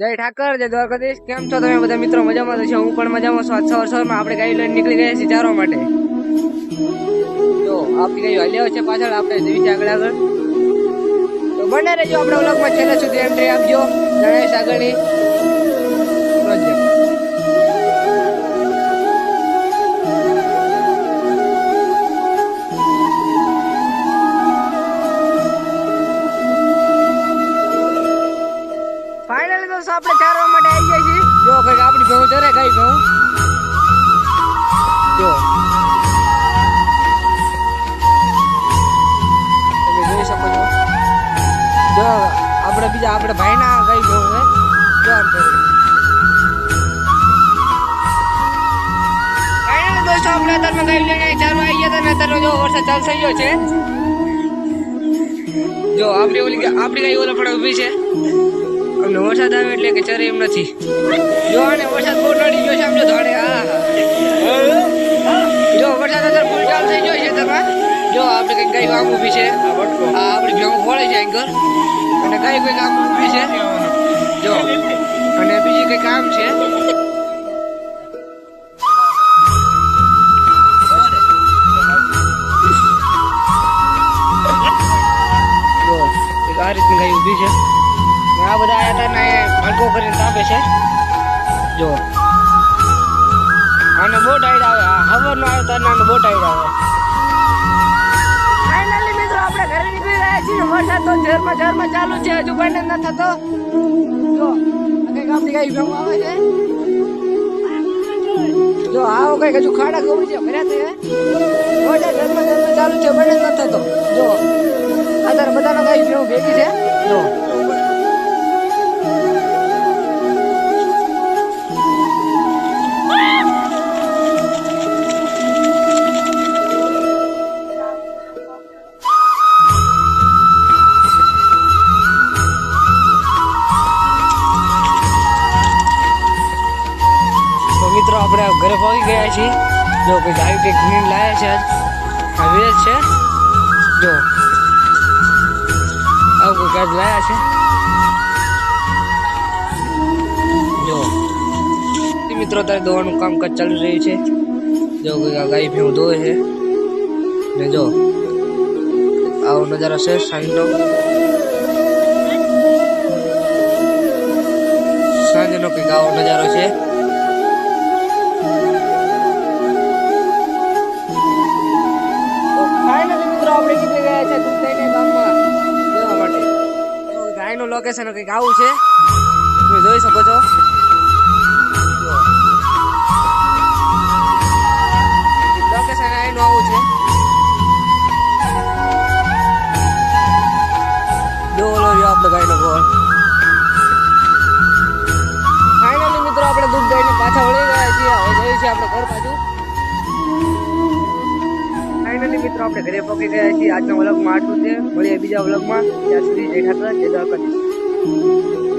જય ઠાકર, જય દ્વારકાધીશ. કેમ છો તમે બધા મિત્રો? મજામાં છો? હું પણ મજામાં છું. સવારમાં આપણે ગાય લઈને નીકળી ગયા છીએ ચારવા માટે. જો આપણી ગાય હાલ્યા છે પાછળ, આપણે જઈએ છીએ આગળ. તો બને રહેજો આપણે વ્લોગમાં છેલ્લે સુધી એન્ટ્રી આપજો. જણાવીશ આગળની પ્રોજેક્ટ. ફાઇનલી દોસ્તો આપણે ચારવા માટે આવી ગયા છીએ. જો કઈક આપણી ભેવું ચરે, ગાય ભેવું જો તમે જોઈ શકો છો. જો આપણે ભાઈના ગાય ભેવું છે. જો ફાઇનલી દોસ્તો આપણે અત્યારમાં ગાય લઈને ચારવા આવી ગયા હતા ને અત્યારે જો વરસાદ ચાલુ થઈ ગયો છે. જો આપણી ગાય ઓલા પણ ઊભી છે. અમને વરસાદ આવે એટલે કે ચરે એમ નથી. જો આને વરસાદ બહુ નડી ગયો છે. આમ જો ધોડે જો વરસાદ અત્યારે ફૂલ ચાલુ થઈ ગયો છે. તમે જો આપણે કઈક ગાય આમ ઊભી છે. આપણી ભેગું ફોડે છે એન્કર અને ગાય કઈક આમ ઊભી છે. જો અને બીજી કઈક આમ છે. જો એક આ રીતની ગાય ઊભી છે. આ બધા આયા હતા ને ભડકો કરીને તાપે છે. જો આને બહુ ટાઈડ આવે. હવર નો આવ્યો તાર આને બહુ ટાઈડ આવે. ફાઇનલી મિત્રો આપણે ઘરે નીકળી રહ્યા છીએ. વરસાદ તો ઝરમર ચાલુ છે. હજુ બંધ ન થતો. જો કઈક આપણી ગાય ભેગું આવે છે. જો આવો કઈક હજુ ખાડા ગોળી છે ભર્યા છે. વરસાદ ઝરમર ચાલુ છે. બંધ ન થતો. જો અત્યારે બધાનો ગાય ભેગું ભેગી છે. જો મિત્રો આપણે ઘરે પહોંચી ગયા છીએ. જો કોઈ ગાય કંઈક ગ્રીન લાયા છે. આ વેજ છે. જો આવું કોઈ ગાય લાયા છે. જો મિત્રો અત્યારે દોવાનું કામકાજ ચાલુ રહ્યું છે. જો કોઈ આ ગાય ભેવું ધોવે છે ને જો આવો નજારો છે સાંજનો. સાંજનો કંઈક આવો નજારો છે. આપણે નીકળી ગયા છે દૂધ લઈને ગામમાં જવા માટે. ગાયનું લોકેશન કંઈક આવું છે. તમે જોઈ શકો છો. લોકેશન આનું આવું છે. જો ઓલો રહ્યો આપણો ગાયનો ગોળ. ફાઇનલી મિત્રો આપણે દૂધ દઈને પાછા વળી ગયા છીએ. હવે જઈએ છીએ આપણે ઘર બાજુ. ફાઇનલી મિત્રો આપણે ઘરે પહોંચી ગયા છીએ. આજના વ્લોગમાં આટલું છે. મળીએ બીજા વ્લોગમાં. ત્યાં સુધી જય ઠાકર, જય દ્વારકાધીશ.